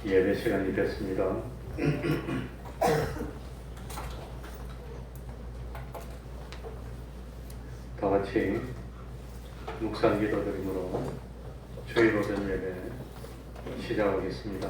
예배 시간이 됐습니다. 다 같이 묵상 기도드림으로 주일 오전 예배 시작하겠습니다.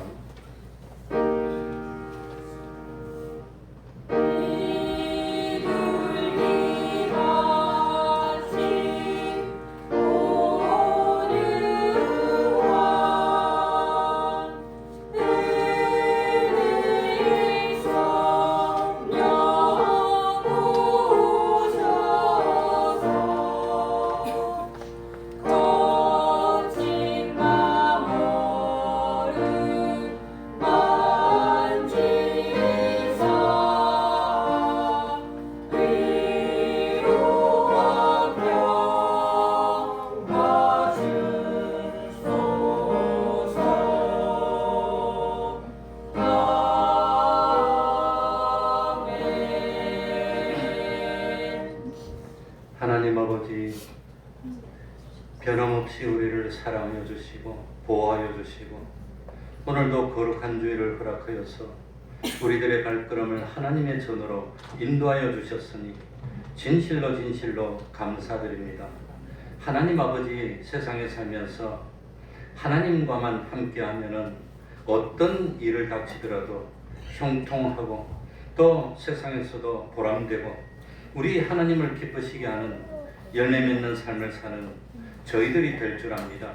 하나님 아버지, 변함없이 우리를 사랑하여 주시고 보호하여 주시고 오늘도 거룩한 주일을 허락하여서 우리들의 발걸음을 하나님의 전으로 인도하여 주셨으니 진실로 진실로 감사드립니다. 하나님 아버지, 세상에 살면서 하나님과만 함께하면은 어떤 일을 닥치더라도 형통하고 또 세상에서도 보람되고 우리 하나님을 기쁘시게 하는 열매 맺는 삶을 사는 저희들이 될 줄 압니다.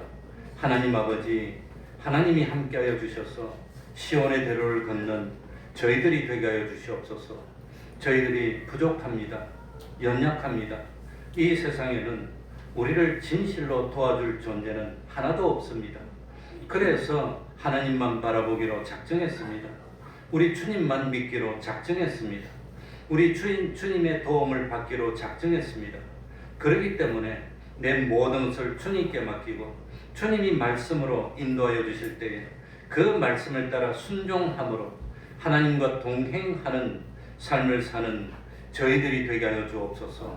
하나님 아버지, 하나님이 함께하여 주셔서 시온의 대로를 걷는 저희들이 되게 하여 주시옵소서. 저희들이 부족합니다. 연약합니다. 이 세상에는 우리를 진실로 도와줄 존재는 하나도 없습니다. 그래서 하나님만 바라보기로 작정했습니다. 우리 주님만 믿기로 작정했습니다. 우리 주님의 도움을 받기로 작정했습니다. 그렇기 때문에 내 모든 것을 주님께 맡기고 주님이 말씀으로 인도하여 주실 때에 그 말씀을 따라 순종함으로 하나님과 동행하는 삶을 사는 저희들이 되게 하여 주옵소서.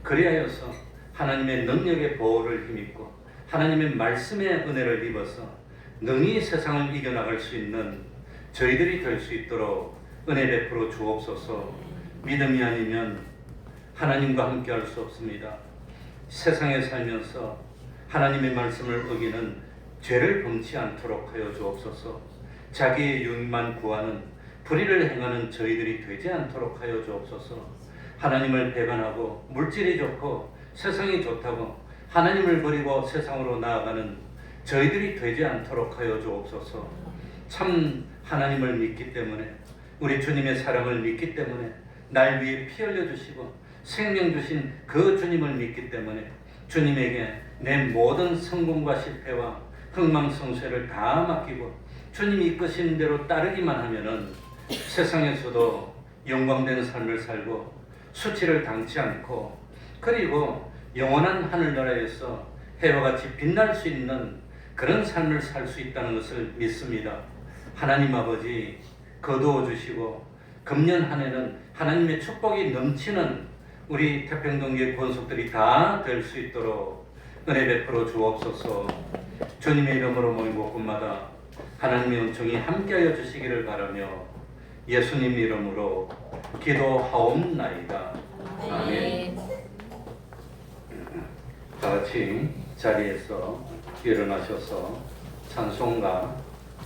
그리하여서 하나님의 능력의 보호를 힘입고 하나님의 말씀의 은혜를 입어서 능히 세상을 이겨나갈 수 있는 저희들이 될 수 있도록 은혜 베풀어 주옵소서. 믿음이 아니면 하나님과 함께 할 수 없습니다. 세상에 살면서 하나님의 말씀을 어기는 죄를 범치 않도록 하여 주옵소서. 자기의 유익만 구하는 불의를 행하는 저희들이 되지 않도록 하여 주옵소서. 하나님을 배반하고 물질이 좋고 세상이 좋다고 하나님을 버리고 세상으로 나아가는 저희들이 되지 않도록 하여 주옵소서. 참 하나님을 믿기 때문에 우리 주님의 사랑을 믿기 때문에 날 위해 피 흘려주시고 생명 주신 그 주님을 믿기 때문에 주님에게 내 모든 성공과 실패와 흥망성쇠를 다 맡기고 주님이 이끄신 대로 따르기만 하면은 세상에서도 영광된 삶을 살고 수치를 당치 않고 그리고 영원한 하늘나라에서 해와 같이 빛날 수 있는 그런 삶을 살 수 있다는 것을 믿습니다. 하나님 아버지, 거두어 주시고 금년 한 해는 하나님의 축복이 넘치는 우리 태평동교회 권속들이 다 될 수 있도록 은혜 베풀어 주옵소서. 주님의 이름으로 모인 곳곳마다 하나님의 은총이 함께하여 주시기를 바라며 예수님 이름으로 기도하옵나이다. 아멘. 다 같이 자리에서 일어나셔서 찬송가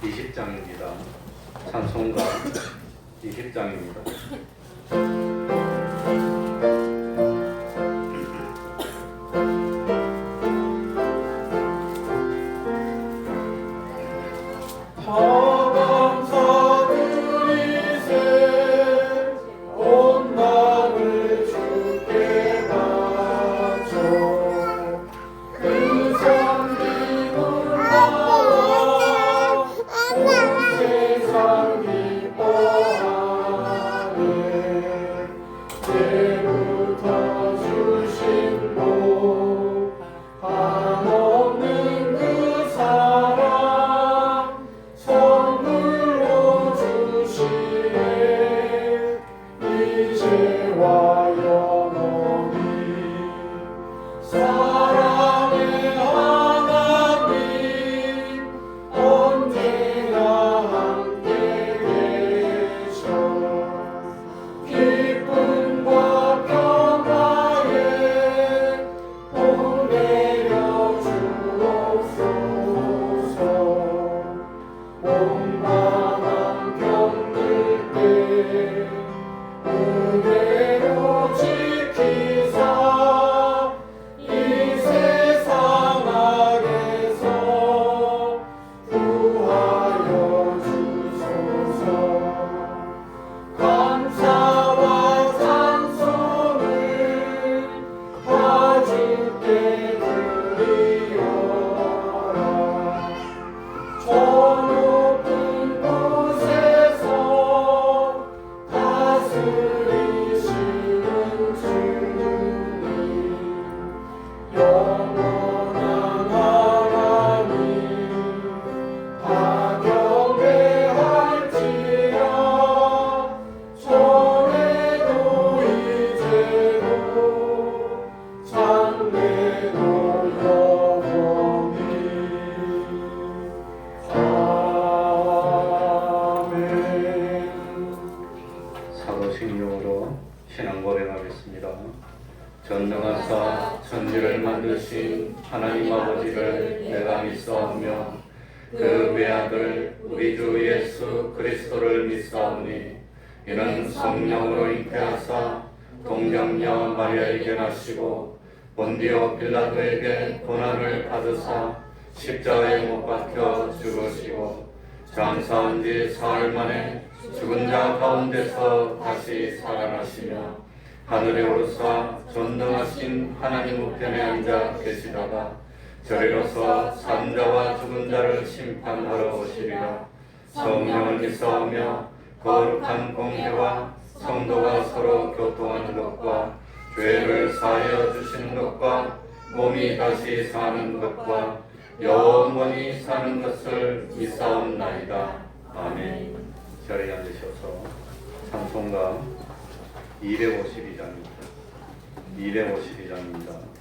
20장입니다. 찬송가 20장입니다. 만드신 하나님 아버지를 내가 믿사오며 그 외아들 우리 주 예수 그리스도를 믿사오니 이는 성령으로 잉태하사 동정녀 마리아에게 나시고 본디오 빌라도에게 고난을 받으사 십자가에 못 박혀 죽으시고 장사한 지 사흘 만에 죽은 자 가운데서 다시 살아나시며 하늘에 오르사 전능하신 하나님 우편에 앉아 계시다가 저리로서 산 자와 죽은 자를 심판하러 오시리라. 성령을 믿사오며 거룩한 공회와 성도가 서로 교통하는 것과 죄를 사하여 주시는 것과 몸이 다시 사는 것과 영원히 사는 것을 믿사옵나이다. 아멘. 자리에 앉으셔서 찬송가 252장입니다. 252장입니다.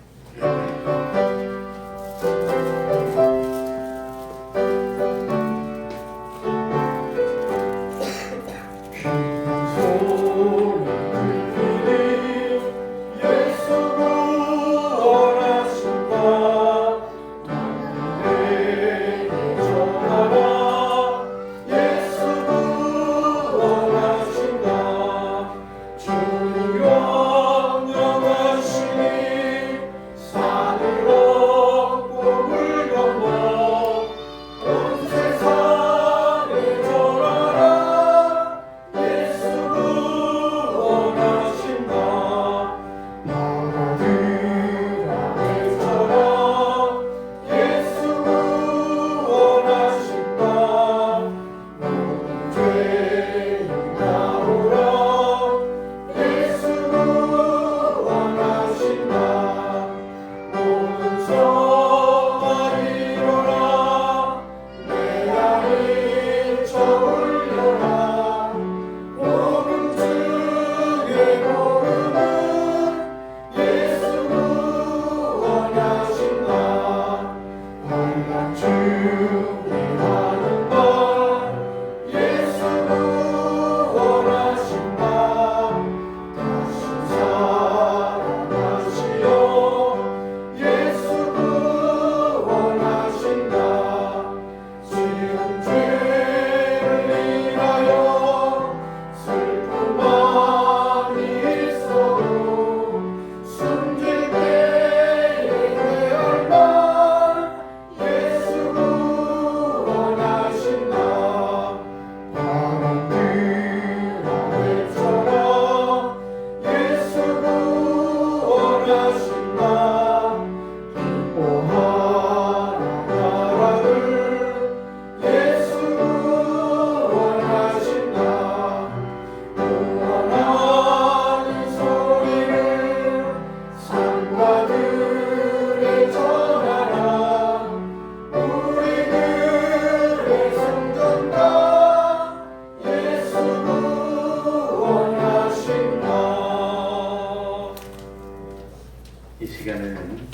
이 시간에는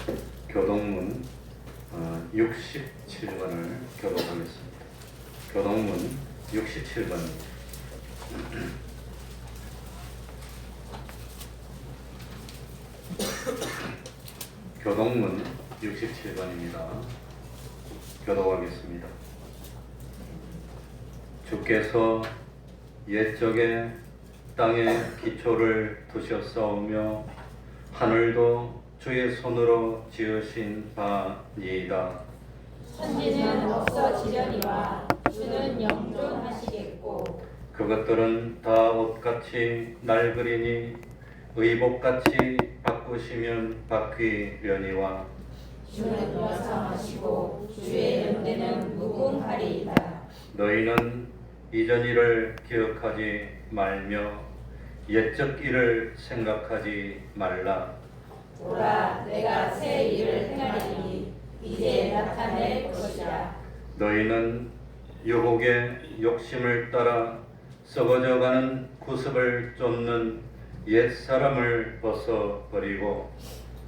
교동문 67번을 교독하겠습니다. 교동문 67번입니다. 교동문 67번입니다. 교독하겠습니다. 주께서 옛적에 땅에 기초를 두셨사오며 하늘도 주의 손으로 지으신 바니이다. 천지는 없어지려니와 주는 영존하시겠고 그것들은 다 옷같이 낡으리니 의복같이 바꾸시면 바뀌려니와 주는 여성하시고 주의 연대는 무궁하리이다. 너희는 이전 일을 기억하지 말며 옛적 일을 생각하지 말라. 보라, 내가 새 일을 행하리니 이제 나타낼 것이라. 너희는 유혹의 욕심을 따라 썩어져가는 구습을 쫓는 옛사람을 벗어버리고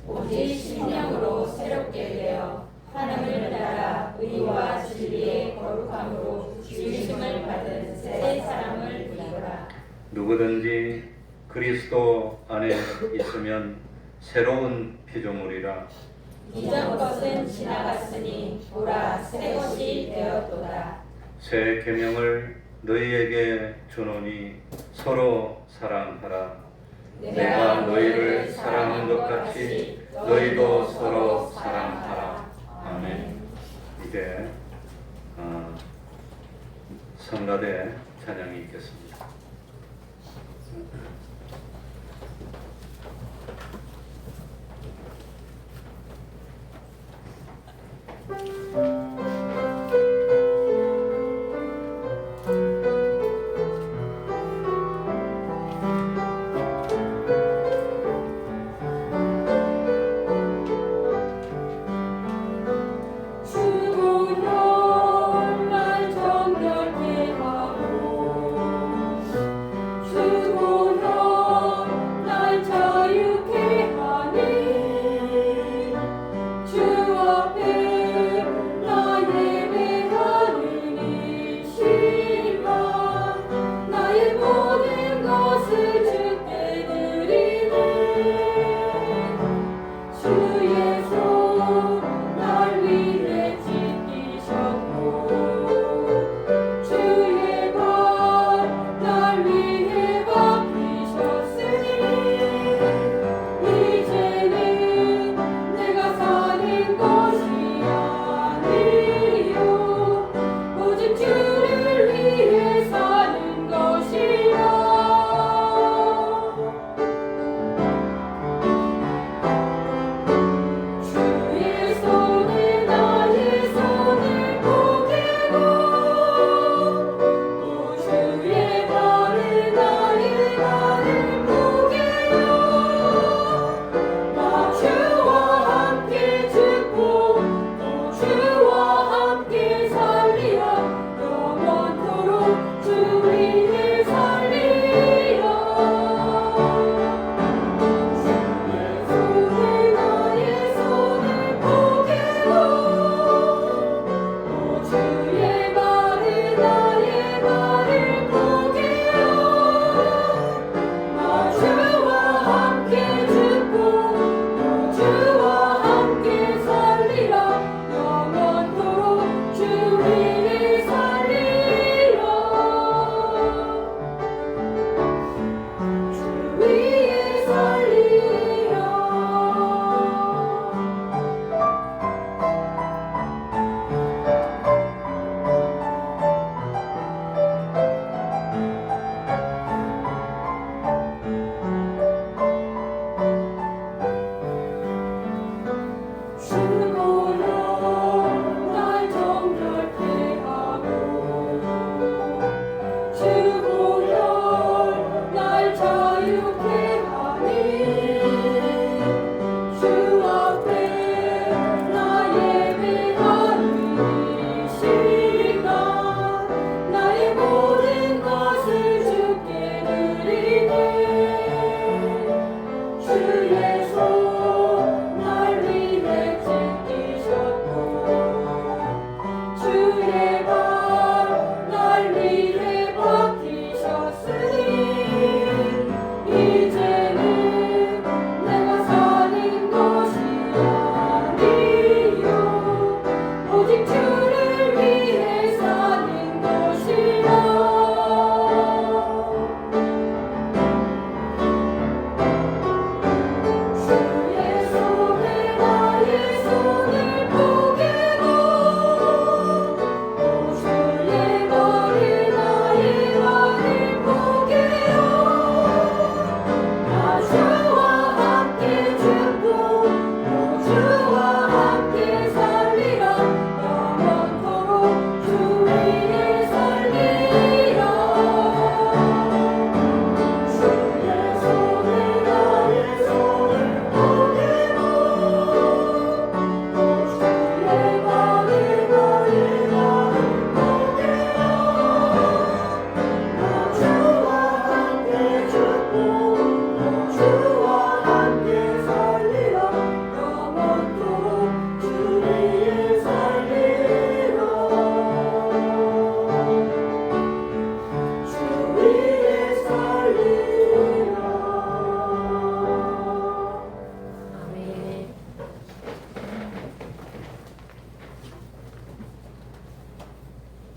오직 심령으로 새롭게 되어 하나님을 따라 의와 진리의 거룩함으로 지으심을 받은 새 사람을 입으라. 누구든지 그리스도 안에 있으면 새로운 피조물이라. 이전 것은 지나갔으니 보라 새 것이 되었도다. 새 계명을 너희에게 주노니 서로 사랑하라. 내가 너희를 사랑한 것 같이 너희도 서로 사랑하라. 아멘. 이제 성가대 찬양이 있겠습니다. 주 앞에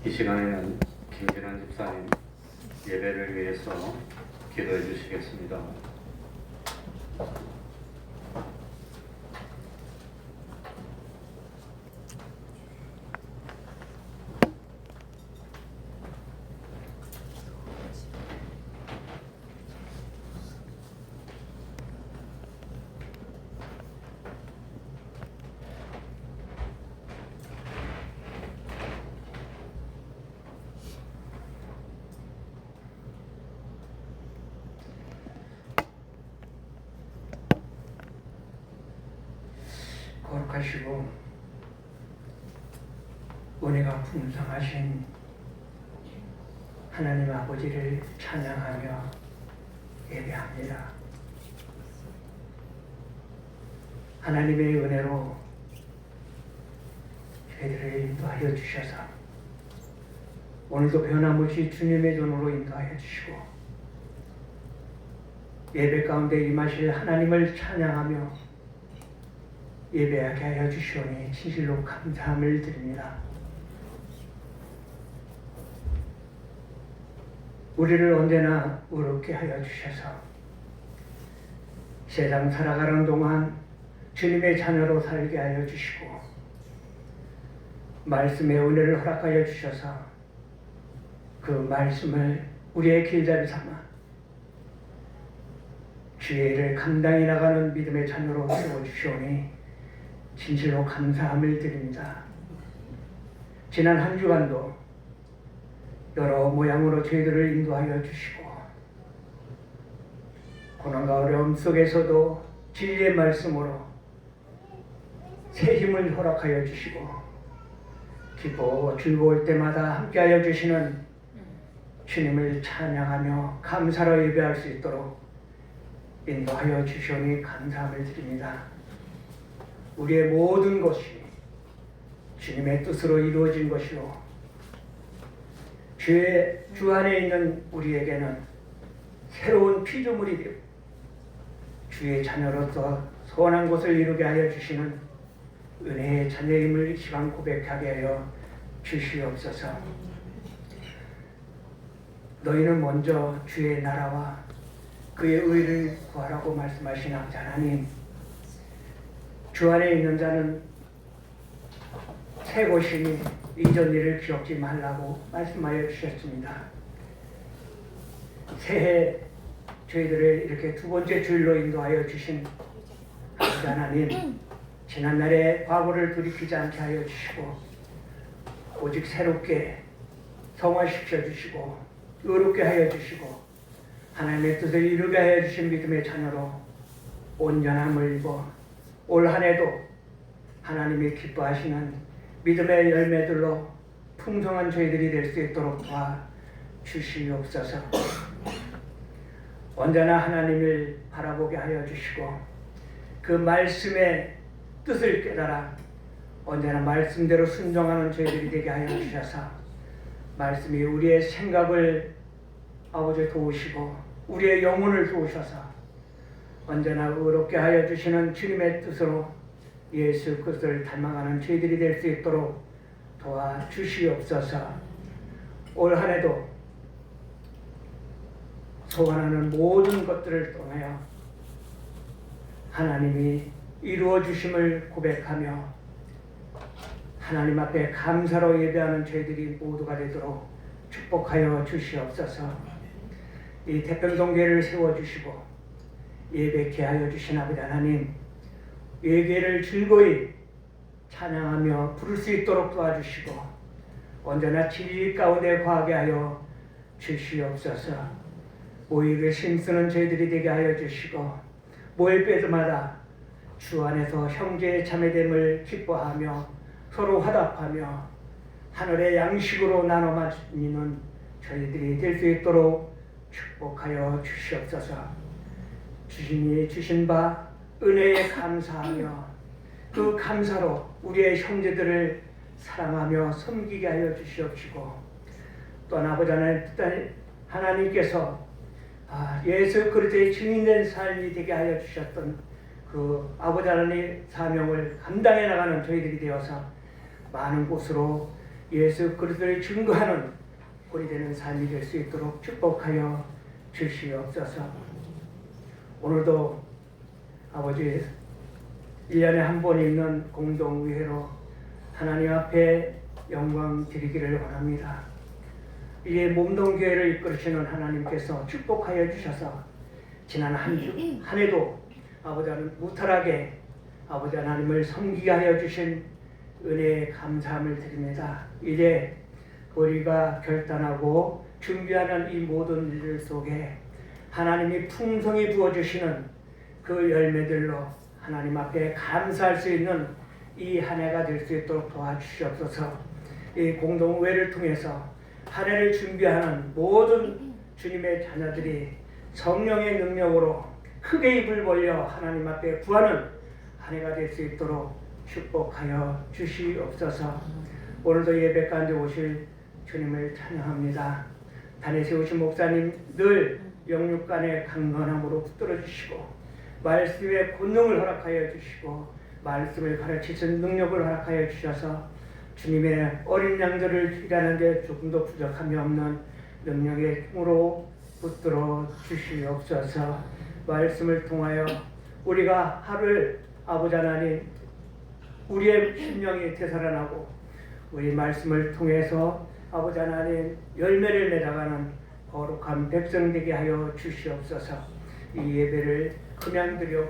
이 시간에는 김진환 집사님 예배를 위해서 기도해 주시겠습니다. 거룩하시고 은혜가 풍성하신 하나님 아버지를 찬양하며 예배합니다. 하나님의 은혜로 저희들을 인도하여 주셔서 오늘도 변함없이 주님의 존으로 인도하여 주시고 예배 가운데 임하실 하나님을 찬양하며 예배하게 하여 주시오니 진실로 감사함을 드립니다. 우리를 언제나 의롭게 하여 주셔서 세상 살아가는 동안 주님의 자녀로 살게 하여 주시고 말씀의 은혜를 허락하여 주셔서 그 말씀을 우리의 길잡이 삼아 주의 일을 감당해 나가는 믿음의 자녀로 세워주시오니 진실로 감사함을 드립니다. 지난 한 주간도 여러 모양으로 저희들을 인도하여 주시고 고난과 어려움 속에서도 진리의 말씀으로 새 힘을 허락하여 주시고 기뻐 즐거울 때마다 함께하여 주시는 주님을 찬양하며 감사로 예배할 수 있도록 인도하여 주시오니 감사함을 드립니다. 우리의 모든 것이 주님의 뜻으로 이루어진 것이요 주 안에 있는 우리에게는 새로운 피조물이 되고 주의 자녀로서 선한 것을 이루게 하여 주시는 은혜의 자녀임을 이 시간 고백하게 하여 주시옵소서. 너희는 먼저 주의 나라와 그의 의를 구하라고 말씀하신 하나님, 주 안에 있는 자는 새 것이니 이전 일을 기억지 말라고 말씀하여 주셨습니다. 새해 저희들을 이렇게 두 번째 주일로 인도하여 주신 하나님, 지난날의 과거를 돌이키지 않게 하여 주시고 오직 새롭게 성화시켜 주시고 의롭게 하여 주시고 하나님의 뜻을 이루게 하여 주신 믿음의 자녀로 온전함을 입어 올 한 해도 하나님이 기뻐하시는 믿음의 열매들로 풍성한 저희들이 될 수 있도록 도와주시옵소서. 언제나 하나님을 바라보게 하여 주시고 그 말씀의 뜻을 깨달아 언제나 말씀대로 순종하는 저희들이 되게 하여 주셔서 말씀이 우리의 생각을 아버지 도우시고 우리의 영혼을 도우셔서 언제나 의롭게 하여 주시는 주님의 뜻으로 예수 그리스도를 닮아가는 저희들이 될 수 있도록 도와주시옵소서. 올 한 해도 소원하는 모든 것들을 통하여 하나님이 이루어 주심을 고백하며 하나님 앞에 감사로 예배하는 저희들이 모두가 되도록 축복하여 주시옵소서. 이 태평동교회를 세워주시고 예배케 하여 주신 아버지 하나님, 예배를 즐거이 찬양하며 부를 수 있도록 도와주시고 언제나 진리 가운데 거하게 하여 주시옵소서. 모임에 힘쓰는 저희들이 되게 하여 주시고 모일 때마다 주 안에서 형제의 자매됨을 기뻐하며 서로 화답하며 하늘의 양식으로 나눠 마시는 저희들이 될 수 있도록 축복하여 주시옵소서. 주님이 주신 바 은혜에 감사하며 그 감사로 우리의 형제들을 사랑하며 섬기게 하여 주시옵시고 또 아버지 하나님께서 예수 그리스도의 증인된 삶이 되게 하여 주셨던 그 아버지 하나님의 사명을 감당해 나가는 저희들이 되어서 많은 곳으로 예수 그리스도를 증거하는 본이 되는 삶이 될 수 있도록 축복하여 주시옵소서. 오늘도 아버지 1년에 한 번 있는 공동의회로 하나님 앞에 영광 드리기를 원합니다. 이에 몸동교회를 이끌으시는 하나님께서 축복하여 주셔서 지난 한 해도 아버지 하나님 무탈하게 아버지 하나님을 섬기게 하여 주신 은혜에 감사함을 드립니다. 이제 우리가 결단하고 준비하는 이 모든 일들 속에 하나님이 풍성히 부어주시는 그 열매들로 하나님 앞에 감사할 수 있는 이 한 해가 될 수 있도록 도와주시옵소서. 이 공동회를 통해서 한 해를 준비하는 모든 주님의 자녀들이 성령의 능력으로 크게 입을 벌려 하나님 앞에 구하는 한 해가 될 수 있도록 축복하여 주시옵소서. 오늘도 예배 가운데 오실 주님을 찬양합니다. 단에 세우신 목사님 늘 영육간의 강건함으로 붙들어 주시고 말씀의 권능을 허락하여 주시고 말씀을 가르치신 능력을 허락하여 주셔서 주님의 어린 양들을 일하는 데 조금도 부족함이 없는 능력의 힘으로 붙들어 주시옵소서. 말씀을 통하여 우리가 하루를 아버지 하나님 우리의 심령이 되살아나고 우리 말씀을 통해서 아버지 하나님 열매를 맺어가는 거룩한 백성 되게 하여 주시옵소서. 이 예배를 그냥 드려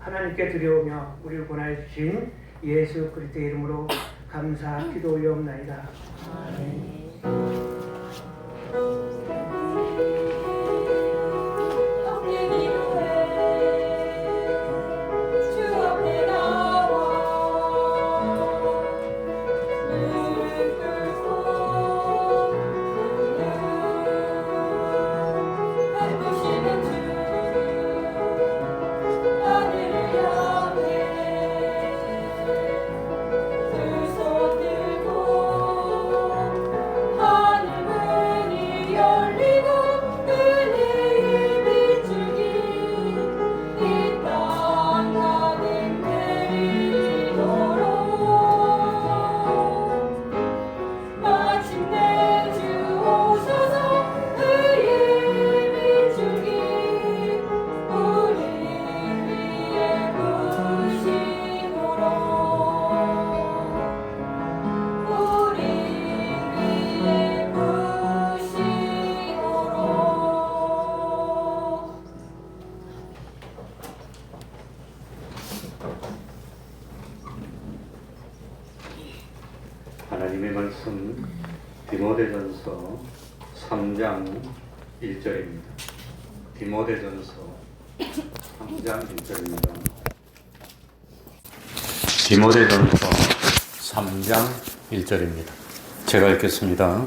하나님께 드려오며 우리를 권하여 주신 예수 그리스도의 이름으로 감사 기도 올려옵나이다. 아멘. 하나님의 말씀 디모데전서 3장 1절입니다. 디모데전서 3장 1절입니다. 디모데전서 3장 1절입니다. 제가 읽겠습니다.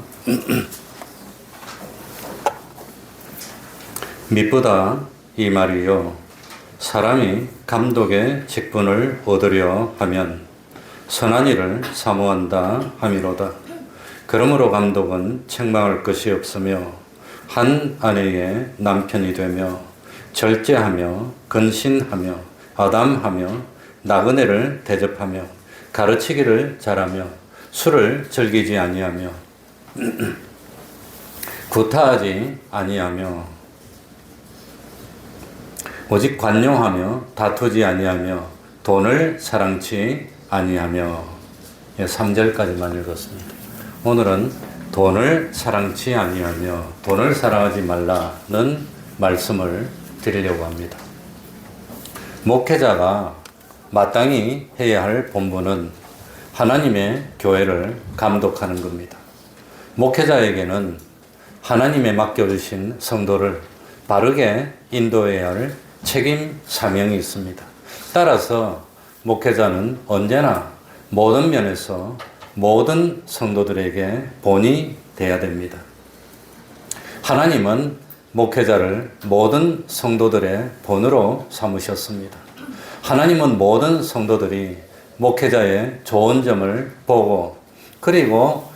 밉보다 이 말이요 사람이 감독의 직분을 얻으려 하면 선한 일을 사모한다 함이로다. 그러므로 감독은 책망할 것이 없으며 한 아내의 남편이 되며 절제하며 근신하며 아담하며 나그네를 대접하며 가르치기를 잘하며 술을 즐기지 아니하며 구타하지 아니하며 오직 관용하며 다투지 아니하며 돈을 사랑치 아니하며 3절까지만 읽었습니다. 오늘은 돈을 사랑치 아니하며 돈을 사랑하지 말라는 말씀을 드리려고 합니다. 목회자가 마땅히 해야 할 본분은 하나님의 교회를 감독하는 겁니다. 목회자에게는 하나님의 맡겨주신 성도를 바르게 인도해야 할 책임 사명이 있습니다. 따라서 목회자는 언제나 모든 면에서 모든 성도들에게 본이 되어야 됩니다. 하나님은 목회자를 모든 성도들의 본으로 삼으셨습니다. 하나님은 모든 성도들이 목회자의 좋은 점을 보고 그리고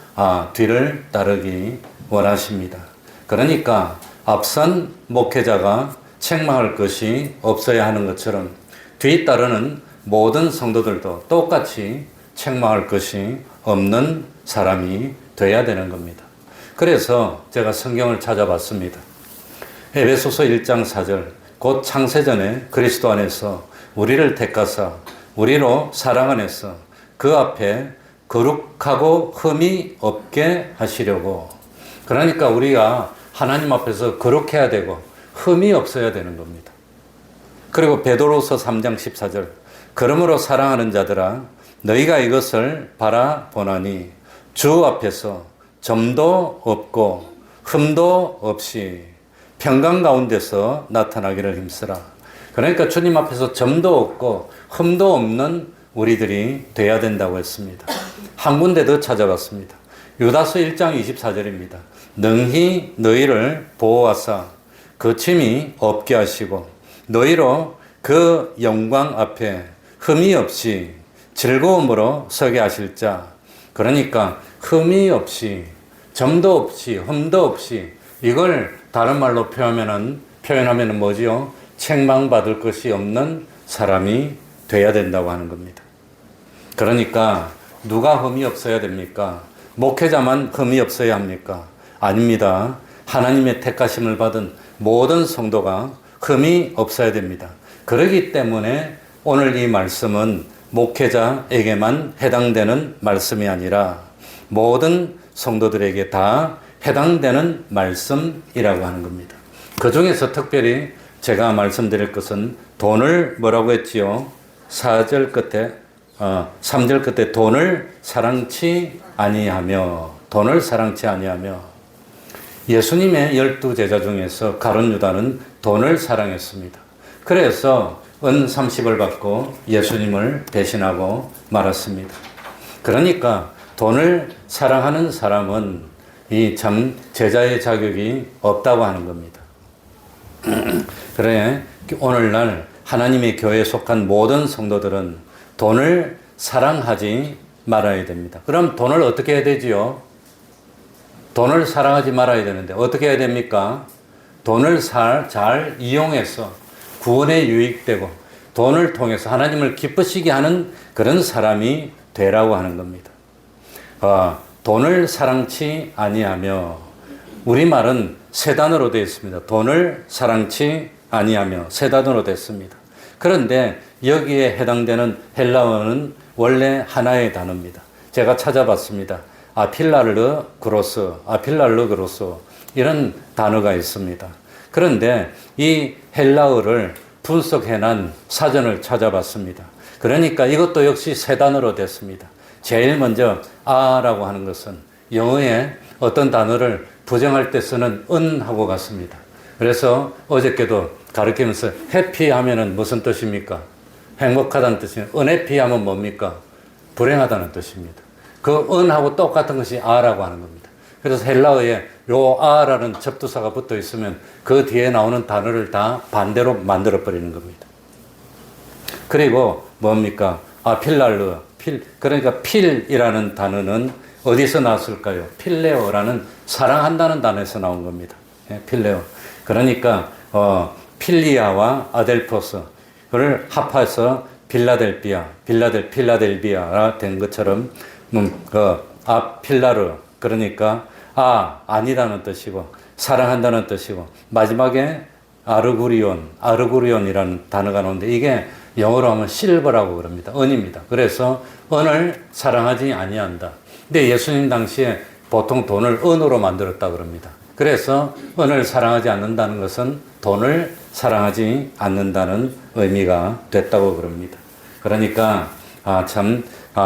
뒤를 따르기 원하십니다. 그러니까 앞선 목회자가 책망할 것이 없어야 하는 것처럼 뒤따르는 모든 성도들도 똑같이 책망할 것이 없는 사람이 되어야 되는 겁니다. 그래서 제가 성경을 찾아봤습니다. 에베소서 1장 4절, 곧 창세전에 그리스도 안에서 우리를 택하사 우리로 사랑 안에서 그 앞에 거룩하고 흠이 없게 하시려고. 그러니까 우리가 하나님 앞에서 거룩해야 되고 흠이 없어야 되는 겁니다. 그리고 베드로서 3장 14절, 그러므로 사랑하는 자들아 너희가 이것을 바라보나니 주 앞에서 점도 없고 흠도 없이 평강 가운데서 나타나기를 힘쓰라. 그러니까 주님 앞에서 점도 없고 흠도 없는 우리들이 돼야 된다고 했습니다. 한 군데 더 찾아봤습니다. 유다서 1장 24절입니다. 능히 너희를 보호하사 거침이 없게 하시고 너희로 그 영광 앞에 흠이 없이 즐거움으로 서게 하실 자. 그러니까 흠이 없이, 점도 없이, 흠도 없이, 이걸 다른 말로 표현하면 뭐지요? 책망받을 것이 없는 사람이 돼야 된다고 하는 겁니다. 그러니까 누가 흠이 없어야 됩니까? 목회자만 흠이 없어야 합니까? 아닙니다. 하나님의 택하심을 받은 모든 성도가 흠이 없어야 됩니다. 그렇기 때문에 오늘 이 말씀은 목회자에게만 해당되는 말씀이 아니라 모든 성도들에게 다 해당되는 말씀이라고 하는 겁니다. 그 중에서 특별히 제가 말씀드릴 것은 돈을 뭐라고 했지요? 3절 끝에 돈을 사랑치 아니하며, 돈을 사랑치 아니하며. 예수님의 12제자 중에서 가룟 유다는 돈을 사랑했습니다. 그래서 은 30을 받고 예수님을 배신하고 말았습니다. 그러니까 돈을 사랑하는 사람은 이 참 제자의 자격이 없다고 하는 겁니다. 그래 오늘날 하나님의 교회에 속한 모든 성도들은 돈을 사랑하지 말아야 됩니다. 그럼 돈을 어떻게 해야 되지요? 돈을 사랑하지 말아야 되는데 어떻게 해야 됩니까? 돈을 잘 이용해서 구원에 유익되고 돈을 통해서 하나님을 기쁘시게 하는 그런 사람이 되라고 하는 겁니다. 돈을 사랑치 아니하며, 우리말은 세 단어로 되어 있습니다. 돈을 사랑치 아니하며 세 단어로 됐습니다. 그런데 여기에 해당되는 헬라어는 원래 하나의 단어입니다. 제가 찾아봤습니다. 아필랄르 그로스 이런 단어가 있습니다. 그런데 이 헬라어를 분석해낸 사전을 찾아봤습니다. 그러니까 이것도 역시 세 단어로 됐습니다. 제일 먼저 아라고 하는 것은 영어에 어떤 단어를 부정할 때 쓰는 은하고 같습니다. 그래서 어저께도 가르치면서 해피 하면은 무슨 뜻입니까? 행복하다는 뜻이에요. unhappy 하면 뭡니까? 불행하다는 뜻입니다. 그 은하고 똑같은 것이 아라고 하는 겁니다. 그래서 헬라어에 요 아라는 접두사가 붙어 있으면 그 뒤에 나오는 단어를 다 반대로 만들어 버리는 겁니다. 그리고 뭡니까? 필랄르, 그러니까 필이라는 단어는 어디서 나왔을까요? 필레오라는 사랑한다는 단어에서 나온 겁니다. 필레오. 그러니까 필리아와 아델포스를 합해서 필라델비아가 된 것처럼 필라르, 그러니까 아니라는 뜻이고 사랑한다는 뜻이고 마지막에 아르구리온이라는 단어가 나오는데 이게 영어로 하면 실버라고 그럽니다. 은입니다. 그래서 은을 사랑하지 아니한다. 근데 예수님 당시에 보통 돈을 은으로 만들었다 그럽니다. 그래서 은을 사랑하지 않는다는 것은 돈을 사랑하지 않는다는 의미가 됐다고 그럽니다. 그러니까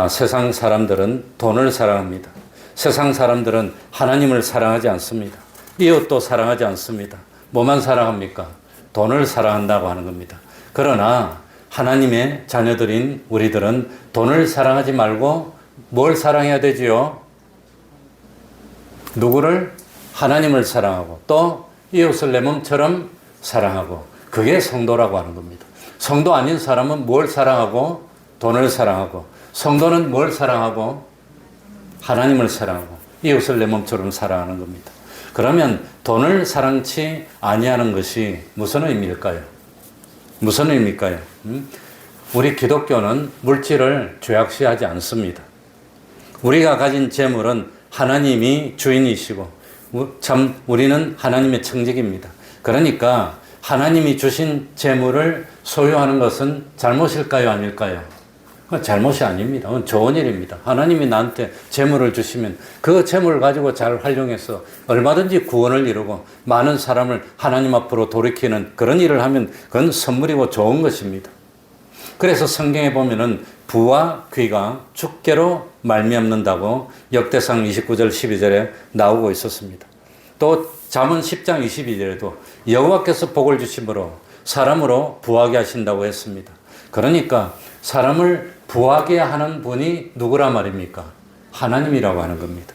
세상 사람들은 돈을 사랑합니다. 세상 사람들은 하나님을 사랑하지 않습니다. 이웃도 사랑하지 않습니다. 뭐만 사랑합니까? 돈을 사랑한다고 하는 겁니다. 그러나 하나님의 자녀들인 우리들은 돈을 사랑하지 말고 뭘 사랑해야 되지요? 누구를? 하나님을 사랑하고 또 이웃을 내 몸처럼 사랑하고, 그게 성도라고 하는 겁니다. 성도 아닌 사람은 뭘 사랑하고? 돈을 사랑하고, 성도는 뭘 사랑하고? 하나님을 사랑하고 이웃을 내 몸처럼 사랑하는 겁니다. 그러면 돈을 사랑치 아니하는 것이 무슨 의미일까요? 무슨 의미일까요? 우리 기독교는 물질을 죄악시하지 않습니다. 우리가 가진 재물은 하나님이 주인이시고 참 우리는 하나님의 청직입니다. 그러니까 하나님이 주신 재물을 소유하는 것은 잘못일까요? 아닐까요? 그건 잘못이 아닙니다. 그건 좋은 일입니다. 하나님이 나한테 재물을 주시면 그 재물을 가지고 잘 활용해서 얼마든지 구원을 이루고 많은 사람을 하나님 앞으로 돌이키는 그런 일을 하면 그건 선물이고 좋은 것입니다. 그래서 성경에 보면은 부와 귀가 주께로 말미암는다고 역대상 29절 12절에 나오고 있었습니다. 또 잠언 10장 22절에도 여호와께서 복을 주심으로 사람으로 부하게 하신다고 했습니다. 그러니까 사람을 부하게 하는 분이 누구라 말입니까? 하나님이라고 하는 겁니다.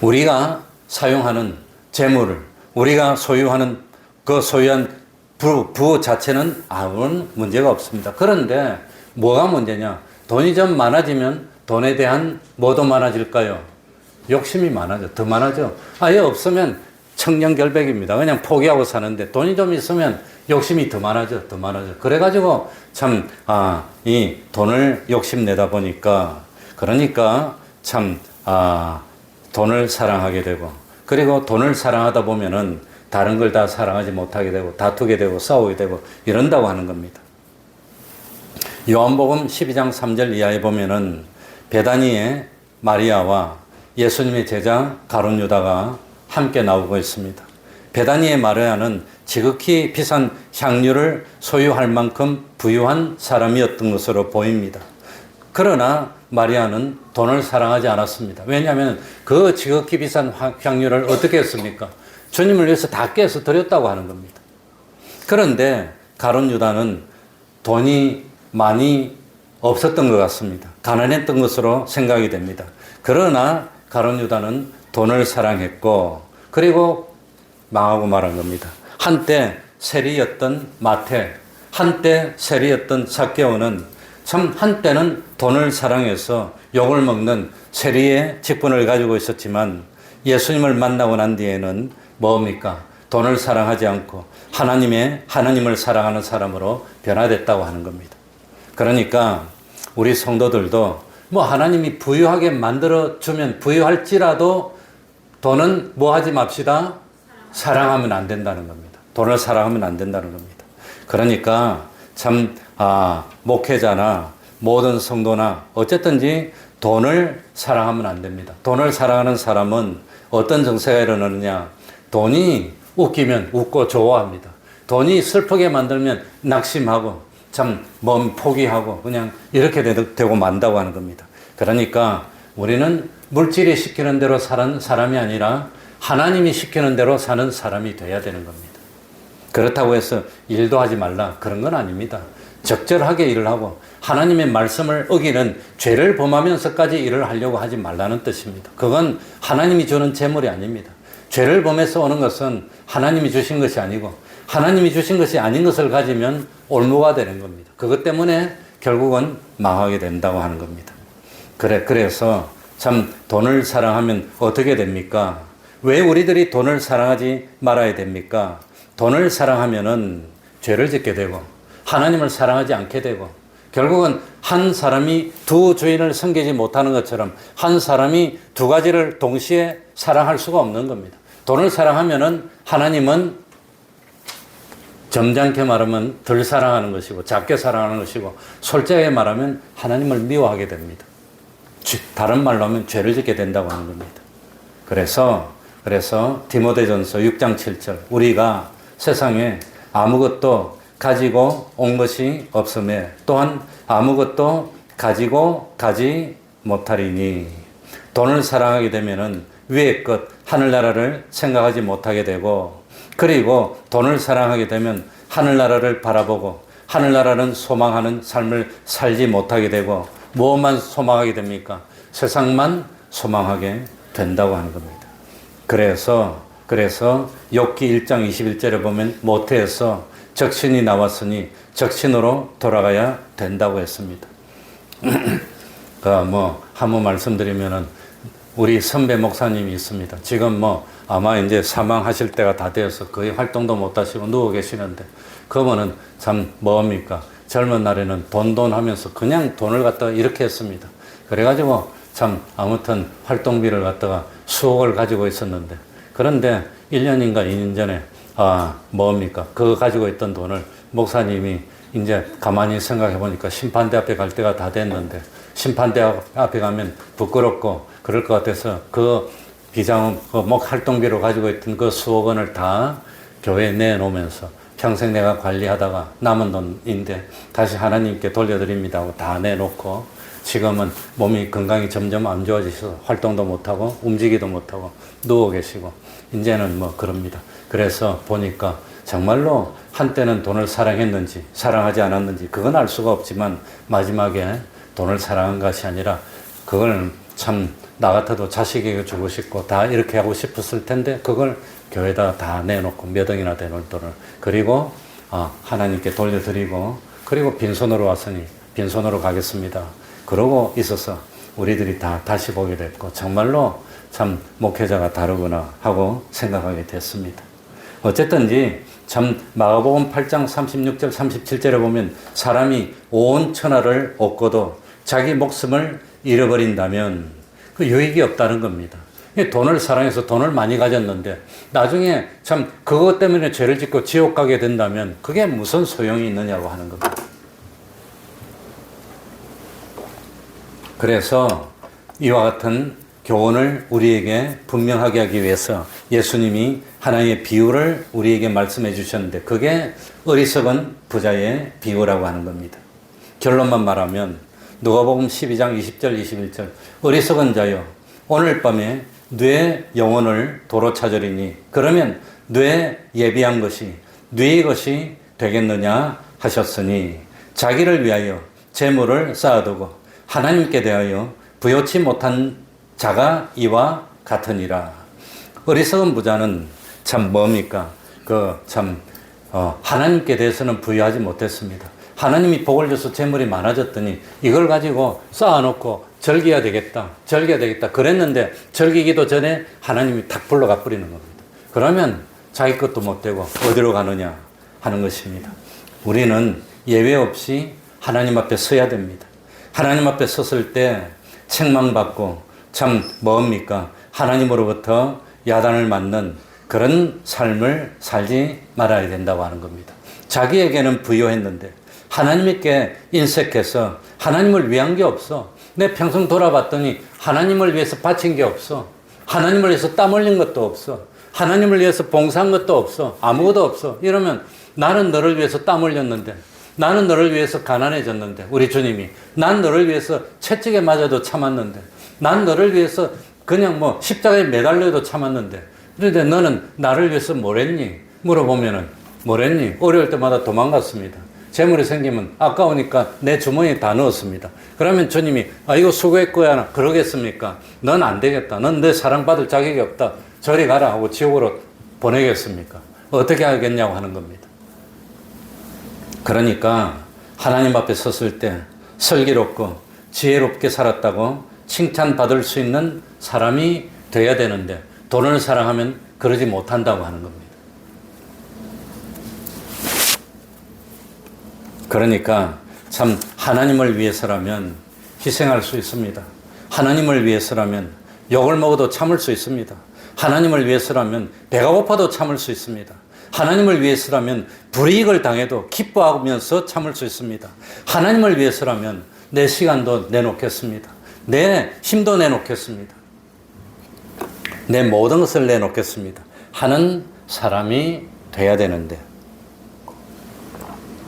우리가 사용하는 재물을 우리가 소유하는 그 소유한 부 자체는 아무런 문제가 없습니다. 그런데 뭐가 문제냐? 돈이 좀 많아지면 돈에 대한 뭐도 많아질까요? 욕심이 많아져. 더 많아져. 아예 없으면 청렴결백입니다. 그냥 포기하고 사는데 돈이 좀 있으면 욕심이 더 많아져. 더 많아져. 그래가지고 참 이 돈을 욕심내다 보니까 그러니까 참 돈을 사랑하게 되고 그리고 돈을 사랑하다 보면은 다른 걸 다 사랑하지 못하게 되고 다투게 되고 싸우게 되고 이런다고 하는 겁니다. 요한복음 12장 3절 이하에 보면은 베다니에 마리아와 예수님의 제자 가룟 유다가 함께 나오고 있습니다. 베다니의 마리아는 지극히 비싼 향유를 소유할 만큼 부유한 사람이었던 것으로 보입니다. 그러나 마리아는 돈을 사랑하지 않았습니다. 왜냐하면 그 지극히 비싼 향유를 어떻게 했습니까? 주님을 위해서 다 깨서 드렸다고 하는 겁니다. 그런데 가룟 유다는 돈이 많이 없었던 것 같습니다. 가난했던 것으로 생각이 됩니다. 그러나 가룟 유다는 돈을 사랑했고 그리고 망하고 말한 겁니다. 한때 세리였던 마태, 한때 세리였던 삭개오는 참 한때는 돈을 사랑해서 욕을 먹는 세리의 직분을 가지고 있었지만 예수님을 만나고 난 뒤에는 뭡니까? 돈을 사랑하지 않고 하나님을 사랑하는 사람으로 변화됐다고 하는 겁니다. 그러니까 우리 성도들도 뭐 하나님이 부유하게 만들어주면 부유할지라도 돈은 뭐 하지 맙시다? 사랑하면 안 된다는 겁니다. 돈을 사랑하면 안 된다는 겁니다. 그러니까 참 목회자나 모든 성도나 어쨌든지 돈을 사랑하면 안 됩니다. 돈을 사랑하는 사람은 어떤 정세가 일어나느냐? 돈이 웃기면 웃고 좋아합니다. 돈이 슬프게 만들면 낙심하고 참 몸 포기하고 그냥 이렇게 되고 만다고 하는 겁니다. 그러니까 우리는 물질이 시키는 대로 사는 사람이 아니라 하나님이 시키는 대로 사는 사람이 돼야 되는 겁니다. 그렇다고 해서 일도 하지 말라 그런 건 아닙니다. 적절하게 일을 하고 하나님의 말씀을 어기는 죄를 범하면서까지 일을 하려고 하지 말라는 뜻입니다. 그건 하나님이 주는 재물이 아닙니다. 죄를 범해서 오는 것은 하나님이 주신 것이 아니고 하나님이 주신 것이 아닌 것을 가지면 올무가 되는 겁니다. 그것 때문에 결국은 망하게 된다고 하는 겁니다. 그래서 참 돈을 사랑하면 어떻게 됩니까? 왜 우리들이 돈을 사랑하지 말아야 됩니까? 돈을 사랑하면은 죄를 짓게 되고 하나님을 사랑하지 않게 되고 결국은 한 사람이 두 주인을 섬기지 못하는 것처럼 한 사람이 두 가지를 동시에 사랑할 수가 없는 겁니다. 돈을 사랑하면은 하나님은 점잖게 말하면 덜 사랑하는 것이고 작게 사랑하는 것이고 솔직하게 말하면 하나님을 미워하게 됩니다. 다른 말로 하면 죄를 짓게 된다고 하는 겁니다. 그래서 디모데전서 6장 7절 우리가 세상에 아무것도 가지고 온 것이 없음에 또한 아무것도 가지고 가지 못하리니 돈을 사랑하게 되면은 위의 것 하늘나라를 생각하지 못하게 되고 그리고 돈을 사랑하게 되면 하늘나라를 바라보고 하늘나라는 소망하는 삶을 살지 못하게 되고 무엇만 소망하게 됩니까? 세상만 소망하게 된다고 하는 겁니다. 그래서 욥기 1장 21절에 보면 모태에서 적신이 나왔으니 적신으로 돌아가야 된다고 했습니다. 한번 말씀드리면은 우리 선배 목사님이 있습니다. 지금 아마 이제 사망하실 때가 다 되어서 거의 활동도 못 하시고 누워 계시는데 그분은 참 뭡니까? 젊은 날에는 돈 하면서 그냥 돈을 갖다가 이렇게 했습니다. 그래가지고 참 아무튼 활동비를 갖다가 수억을 가지고 있었는데, 그런데 1년인가 2년 전에 뭡니까? 그거 가지고 있던 돈을 목사님이 이제 가만히 생각해 보니까 심판대 앞에 갈 때가 다 됐는데, 심판대 앞에 가면 부끄럽고 그럴 것 같아서 그 비자금, 그 목 활동비로 가지고 있던 그 수억 원을 다 교회에 내놓으면서 평생 내가 관리하다가 남은 돈인데 다시 하나님께 돌려드립니다 하고 다 내놓고, 지금은 몸이 건강이 점점 안 좋아지셔서 활동도 못하고 움직이도 못하고 누워 계시고 이제는 뭐 그럽니다. 그래서 보니까 정말로 한때는 돈을 사랑했는지 사랑하지 않았는지 그건 알 수가 없지만, 마지막에 돈을 사랑한 것이 아니라 그걸 참 나 같아도 자식에게 주고 싶고 다 이렇게 하고 싶었을 텐데 그걸 교회에다 다 내놓고 몇 억이나 되는 돈을, 그리고 하나님께 돌려드리고, 그리고 빈손으로 왔으니 빈손으로 가겠습니다 그러고 있어서 우리들이 다 다시 보게 됐고, 정말로 참 목회자가 다르구나 하고 생각하게 됐습니다. 어쨌든지 참 마가복음 8장 36절 37절에 보면 사람이 온 천하를 얻고도 자기 목숨을 잃어버린다면 그 유익이 없다는 겁니다. 돈을 사랑해서 돈을 많이 가졌는데 나중에 참 그것 때문에 죄를 짓고 지옥 가게 된다면 그게 무슨 소용이 있느냐고 하는 겁니다. 그래서 이와 같은 교훈을 우리에게 분명하게 하기 위해서 예수님이 하나님의 비유를 우리에게 말씀해 주셨는데, 그게 어리석은 부자의 비유라고 하는 겁니다. 결론만 말하면 누가복음 12장 20절 21절 어리석은 자여 오늘 밤에 뇌 영혼을 도로 찾으리니 그러면 뇌 예비한 것이 뇌의 것이 되겠느냐 하셨으니, 자기를 위하여 재물을 쌓아두고 하나님께 대하여 부요치 못한 자가 이와 같으니라. 어리석은 부자는 참 뭡니까? 하나님께 대해서는 부여하지 못했습니다. 하나님이 복을 줘서 재물이 많아졌더니 이걸 가지고 쌓아놓고 즐겨야 되겠다 그랬는데, 즐기기도 전에 하나님이 탁 불러가 버리는 겁니다. 그러면 자기 것도 못 되고 어디로 가느냐 하는 것입니다. 우리는 예외 없이 하나님 앞에 서야 됩니다. 하나님 앞에 섰을 때 책망받고 참 뭡니까? 하나님으로부터 야단을 맞는 그런 삶을 살지 말아야 된다고 하는 겁니다. 자기에게는 부여했는데 하나님께 인색해서 하나님을 위한 게 없어. 내 평생 돌아봤더니 하나님을 위해서 바친 게 없어. 하나님을 위해서 땀 흘린 것도 없어. 하나님을 위해서 봉사한 것도 없어. 아무것도 없어. 이러면 나는 너를 위해서 땀 흘렸는데, 나는 너를 위해서 가난해졌는데, 우리 주님이 난 너를 위해서 채찍에 맞아도 참았는데, 난 너를 위해서 그냥 십자가에 매달려도 참았는데, 그런데 너는 나를 위해서 뭘 했니? 물어보면은 뭘 했니? 어려울 때마다 도망갔습니다. 재물이 생기면 아까우니까 내 주머니에 다 넣었습니다. 그러면 주님이 이거 수고했고야 그러겠습니까? 넌 안 되겠다. 넌 내 사랑받을 자격이 없다. 저리 가라 하고 지옥으로 보내겠습니까? 어떻게 하겠냐고 하는 겁니다. 그러니까 하나님 앞에 섰을 때 슬기롭고 지혜롭게 살았다고 칭찬받을 수 있는 사람이 돼야 되는데, 돈을 사랑하면 그러지 못한다고 하는 겁니다. 그러니까 참 하나님을 위해서라면 희생할 수 있습니다. 하나님을 위해서라면 욕을 먹어도 참을 수 있습니다. 하나님을 위해서라면 배가 고파도 참을 수 있습니다. 하나님을 위해서라면 불이익을 당해도 기뻐하면서 참을 수 있습니다. 하나님을 위해서라면 내 시간도 내놓겠습니다. 내 힘도 내놓겠습니다. 내 모든 것을 내놓겠습니다 하는 사람이 돼야 되는데,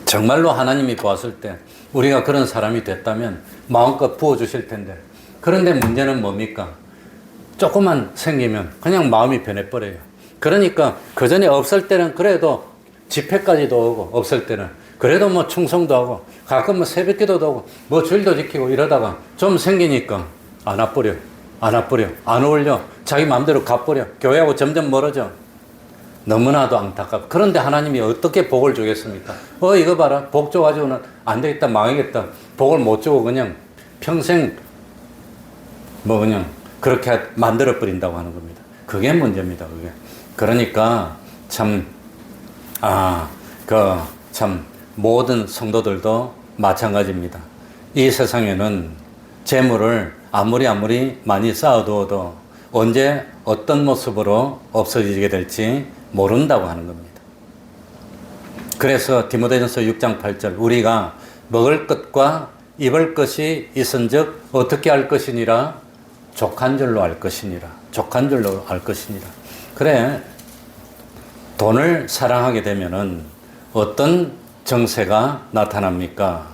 정말로 하나님이 보았을 때 우리가 그런 사람이 됐다면 마음껏 부어주실 텐데, 그런데 문제는 뭡니까? 조금만 생기면 그냥 마음이 변해버려요. 그러니까 그 전에 없을 때는 그래도 집회까지도 오고, 없을 때는 그래도 충성도 하고 가끔 새벽기도도 하고 주일도 지키고 이러다가 좀 생기니까 안 와버려, 안 어울려, 자기 마음대로 가버려, 교회하고 점점 멀어져. 너무나도 안타깝고, 그런데 하나님이 어떻게 복을 주겠습니까? 이거 봐라, 복 줘가지고는 안 되겠다, 망하겠다, 복을 못 주고 그냥 평생 그냥 그렇게 만들어버린다고 하는 겁니다. 그게 문제입니다, 그게. 그러니까 참 모든 성도들도 마찬가지입니다. 이 세상에는 재물을 아무리 많이 쌓아두어도 언제 어떤 모습으로 없어지게 될지 모른다고 하는 겁니다. 그래서 디모데전서 6장 8절 우리가 먹을 것과 입을 것이 있은즉 어떻게 할 것이니라 족한 줄로 알 것이니라. 족한 줄로 알 것이니라. 그래, 돈을 사랑하게 되면은 어떤 정세가 나타납니까?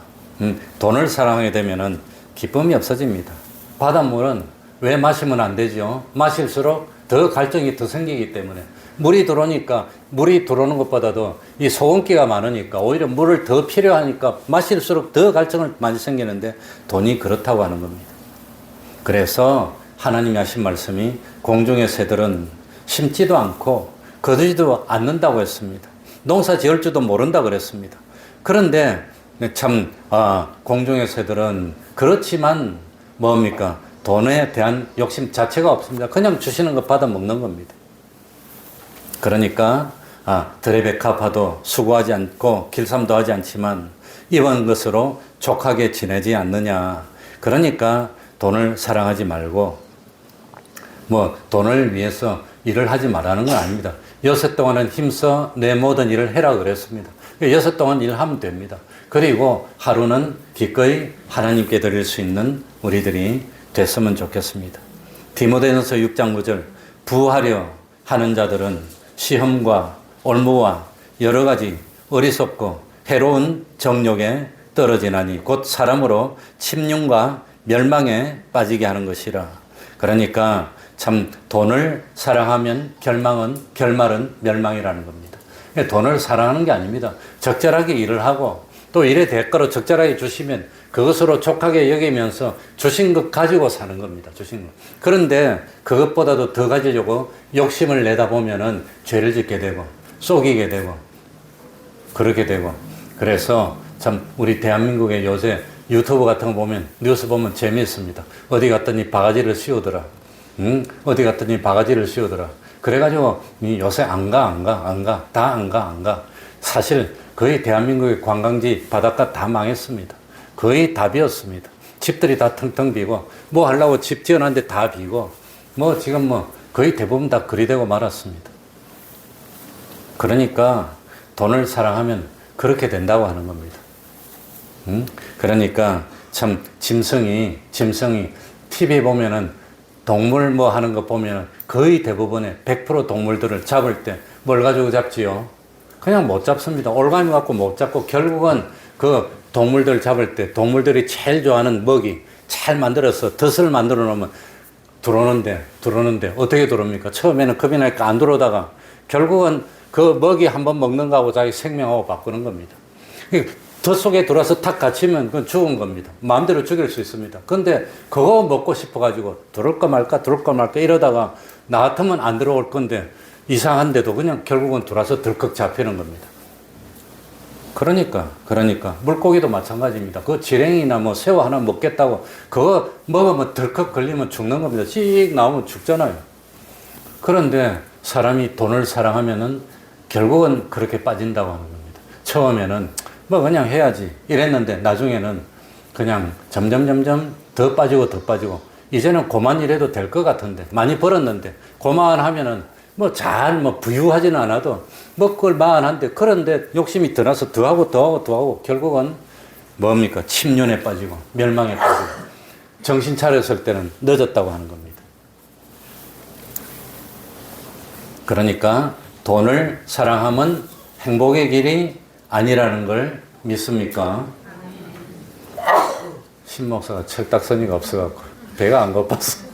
돈을 사랑하게 되면은 기쁨이 없어집니다. 바닷물은 왜 마시면 안 되죠? 마실수록 더 갈증이 더 생기기 때문에. 물이 들어오니까, 물이 들어오는 것보다도 이 소금기가 많으니까 오히려 물을 더 필요하니까 마실수록 더 갈증을 많이 생기는데 돈이 그렇다고 하는 겁니다. 그래서 하나님이 하신 말씀이 공중의 새들은 심지도 않고 거두지도 않는다고 했습니다. 농사 지을 줄도 모른다 그랬습니다. 그런데 참 공중의 새들은 그렇지만 뭡니까? 돈에 대한 욕심 자체가 없습니다. 그냥 주시는 거 받아 먹는 겁니다. 그러니까 들의 백합화도 수고하지 않고 길쌈도 하지 않지만 입은 것으로 족하게 지내지 않느냐. 그러니까 돈을 사랑하지 말고 뭐 돈을 위해서 일을 하지 말라는 건 아닙니다. 여섯 동안은 힘써 내 모든 일을 해라 그랬습니다. 여섯 동안 일하면 됩니다. 그리고 하루는 기꺼이 하나님께 드릴 수 있는 우리들이 됐으면 좋겠습니다. 디모데전서 6장 9절 부하려 하는 자들은 시험과 올무와 여러 가지 어리석고 해로운 정욕에 떨어지나니 곧 사람으로 침륜과 멸망에 빠지게 하는 것이라. 그러니까 참 돈을 사랑하면 결말은 멸망이라는 겁니다. 돈을 사랑하는 게 아닙니다. 적절하게 일을 하고 또 일의 대가로 적절하게 주시면 그것으로 족하게 여기면서 주신 것 가지고 사는 겁니다. 주신 것. 그런데 그것보다도 더 가지려고 욕심을 내다 보면은 죄를 짓게 되고 속이게 되고 그렇게 되고. 그래서 참 우리 대한민국의 요새 유튜브 같은 거 보면 뉴스 보면 재미있습니다. 어디 갔더니 바가지를 씌우더라. 어디 갔더니 바가지를 씌우더라. 그래가지고 요새 안 가. 사실 거의 대한민국의 관광지 바닷가 다 망했습니다. 거의 다 비었습니다. 집들이 다 텅텅 비고 뭐 하려고 집 지어놨는데 다 비고 뭐 지금 뭐 거의 대부분 다 그리 되고 말았습니다. 그러니까 돈을 사랑하면 그렇게 된다고 하는 겁니다. 그러니까 참 짐승이 TV 보면은 동물 뭐 하는 거 보면은 거의 대부분의 100% 동물들을 잡을 때 뭘 가지고 잡지요? 그냥 못 잡습니다. 올가미 갖고 못 잡고 결국은 그 동물들 잡을 때 동물들이 제일 좋아하는 먹이 잘 만들어서 덫을 만들어 놓으면 들어오는데 어떻게 들어옵니까? 처음에는 겁이 나니까 안 들어오다가 결국은 그 먹이 한번 먹는 거하고 자기 생명하고 바꾸는 겁니다. 덫 속에 들어와서 탁 갇히면 그건 죽은 겁니다. 마음대로 죽일 수 있습니다. 근데 그거 먹고 싶어가지고 들어올까 말까 이러다가 나 같으면 안 들어올 건데 이상한데도 그냥 결국은 들어와서 덜컥 잡히는 겁니다. 그러니까 물고기도 마찬가지입니다. 그 지렁이나 뭐 새우 하나 먹겠다고 그거 먹으면 덜컥 걸리면 죽는 겁니다. 씩 나오면 죽잖아요. 그런데 사람이 돈을 사랑하면은 결국은 그렇게 빠진다고 하는 겁니다. 처음에는 뭐 그냥 해야지 이랬는데 나중에는 그냥 점점 더 빠지고 이제는 고만 일해도 될 것 같은데 많이 벌었는데 고만 하면은 뭐 잘 부유하지는 않아도 먹을 만한데 그런데 욕심이 더 나서 더 하고 결국은 뭡니까? 침륜에 빠지고 멸망에 빠지고 정신 차렸을 때는 늦었다고 하는 겁니다. 그러니까 돈을 사랑하면 행복의 길이 아니라는 걸 믿습니까? 신목사가 철딱서니가 없어갖고 배가 안 고팠어.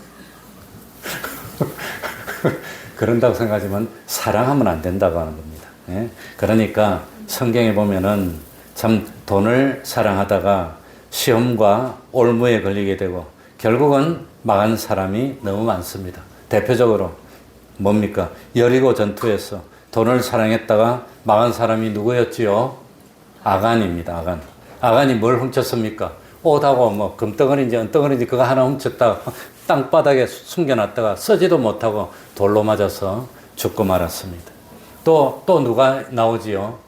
그런다고 생각하지만 사랑하면 안 된다고 하는 겁니다. 예? 그러니까 성경에 보면은 참 돈을 사랑하다가 시험과 올무에 걸리게 되고 결국은 망한 사람이 너무 많습니다. 대표적으로 뭡니까? 여리고 전투에서 돈을 사랑했다가 망한 사람이 누구였지요? 아간입니다. 아간이 뭘 훔쳤습니까? 옷하고 뭐 금덩어리인지 은덩어리인지 그거 하나 훔쳤다가 땅바닥에 숨겨놨다가 쓰지도 못하고 돌로 맞아서 죽고 말았습니다. 또 누가 나오지요?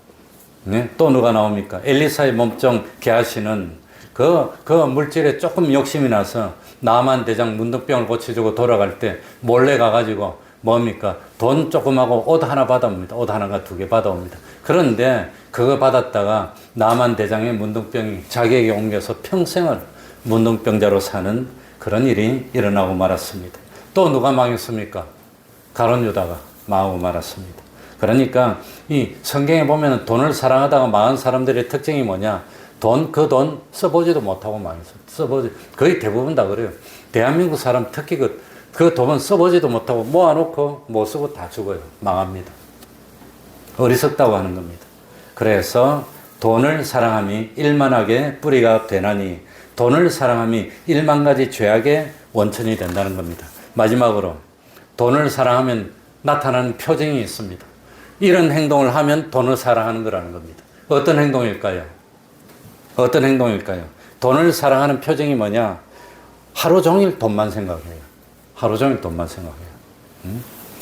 네? 또 누가 나옵니까? 엘리사의 몸종 게하시는 그 물질에 조금 욕심이 나서 나만 대장 문둥병을 고쳐주고 돌아갈 때 몰래 가가지고 뭡니까? 돈 조금하고 옷 하나 받아옵니다. 옷 하나가 2개 받아옵니다. 그런데 그거 받았다가 나만 대장의 문둥병이 자기에게 옮겨서 평생을 문둥병자로 사는 그런 일이 일어나고 말았습니다. 또 누가 망했습니까? 가룟 유다가 망하고 말았습니다. 그러니까 이 성경에 보면 돈을 사랑하다가 망한 사람들의 특징이 뭐냐? 그 돈 써보지도 못하고 망했어. 거의 대부분 다 그래요. 대한민국 사람 특히 그 돈은 써보지도 못하고 모아놓고 못 쓰고 다 죽어요. 망합니다. 어리석다고 하는 겁니다. 그래서 돈을 사랑함이 일만하게 뿌리가 되나니 돈을 사랑함이 1만 가지 죄악의 원천이 된다는 겁니다. 마지막으로 돈을 사랑하면 나타나는 표징이 있습니다. 이런 행동을 하면 돈을 사랑하는 거라는 겁니다. 어떤 행동일까요? 어떤 행동일까요? 돈을 사랑하는 표징이 뭐냐? 하루 종일 돈만 생각해요. 하루 종일 돈만 생각해요.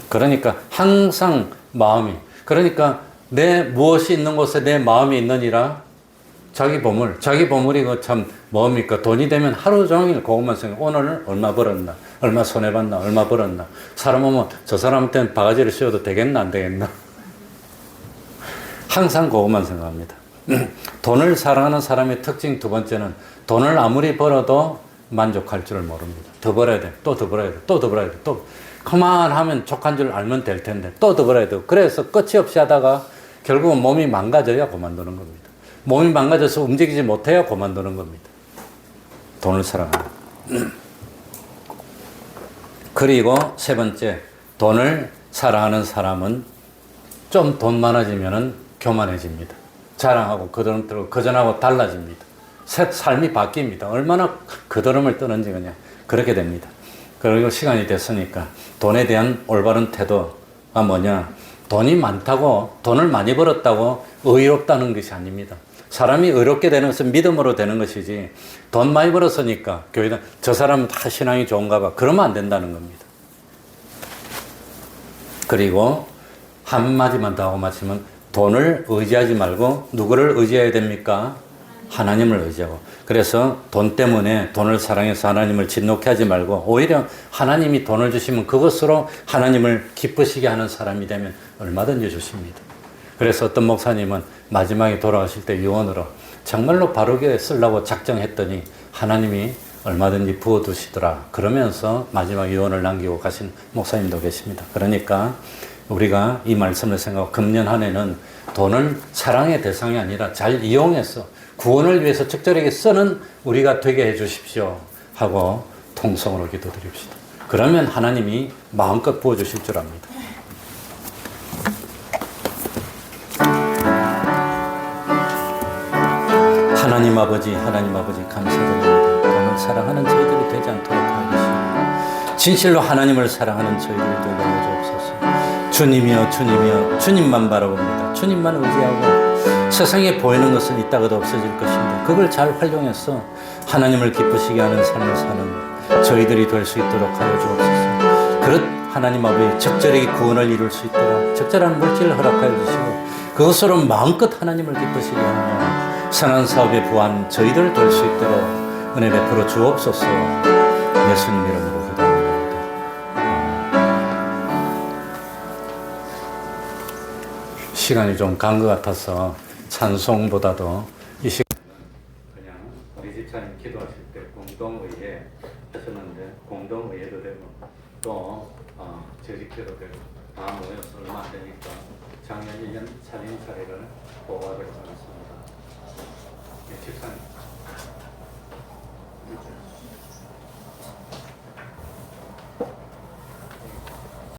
그러니까 항상 마음이, 그러니까 내 무엇이 있는 곳에 내 마음이 있느니라. 자기 보물이 그 참 뭡니까? 돈이 되면 하루 종일 그것만 생각. 오늘 얼마 벌었나? 얼마 손해봤나? 얼마 벌었나? 사람 오면 저 사람한테는 바가지를 씌워도 되겠나? 안 되겠나? 항상 그것만 생각합니다. 돈을 사랑하는 사람의 특징 2번째는 돈을 아무리 벌어도 만족할 줄을 모릅니다. 더 벌어야 돼. 또 더 벌어야 돼. 또 더 벌어야 돼. 또 그만하면 족한 줄 알면 될 텐데 또 더 벌어야 돼. 그래서 끝이 없이 하다가 결국은 몸이 망가져야 그만두는 겁니다. 몸이 망가져서 움직이지 못해야 그만두는 겁니다. 돈을 사랑하는. 그리고 3번째, 돈을 사랑하는 사람은 좀 돈 많아지면은 교만해집니다. 자랑하고 거전하고 달라집니다. 삶이 바뀝니다. 얼마나 거드름을 떠는지 그냥 그렇게 됩니다. 그리고 시간이 됐으니까 돈에 대한 올바른 태도가 뭐냐? 돈이 많다고, 돈을 많이 벌었다고 의롭다는 것이 아닙니다. 사람이 의롭게 되는 것은 믿음으로 되는 것이지, 돈 많이 벌었으니까 교회는 저 사람은 다 신앙이 좋은가 봐. 그러면 안 된다는 겁니다. 그리고 한마디만 더 하고 마치면, 돈을 의지하지 말고 누구를 의지해야 됩니까? 하나님을 의지하고. 그래서 돈 때문에 돈을 사랑해서 하나님을 진노케 하지 말고 오히려 하나님이 돈을 주시면 그것으로 하나님을 기쁘시게 하는 사람이 되면 얼마든지 주십니다. 그래서 어떤 목사님은 마지막에 돌아가실 때 유언으로 정말로 바르게 쓰려고 작정했더니 하나님이 얼마든지 부어두시더라. 그러면서 마지막 유언을 남기고 가신 목사님도 계십니다. 그러니까 우리가 이 말씀을 생각하고 금년 한 해는 돈을 사랑의 대상이 아니라 잘 이용해서 구원을 위해서 적절하게 쓰는 우리가 되게 해 주십시오 하고 통성으로 기도드립시다. 그러면 하나님이 마음껏 부어주실 줄 압니다. 하나님 아버지 감사드립니다. 돈을 사랑하는 저희들이 되지 않도록 하옵소서. 진실로 하나님을 사랑하는 저희들이 되게 하옵소서. 주님이여 주님만 바라봅니다. 주님만 의지하고 세상에 보이는 것은 이따가도 없어질 것인데 그걸 잘 활용해서 하나님을 기쁘시게 하는 삶을 사는 저희들이 될 수 있도록 하여 주옵소서. 그릇 하나님 아버지 적절하게 구원을 이룰 수 있도록 적절한 물질을 허락하여 주시고 그것으로 마음껏 하나님을 기쁘시게 하며 선한 사업에 부한 저희들 될 수 있도록 은혜 베풀어 주옵소서. 예수님 이름으로 시간이 좀 간 것 같아서 찬송보다도 이 시간 그냥 우리 집사님 기도하실 때 공동의회 하셨는데 공동의회도 되고 또 재직회도 되고 다 모여서 얼마 안 되니까 작년 1년 살림살이를 보고하도록 하겠습니다.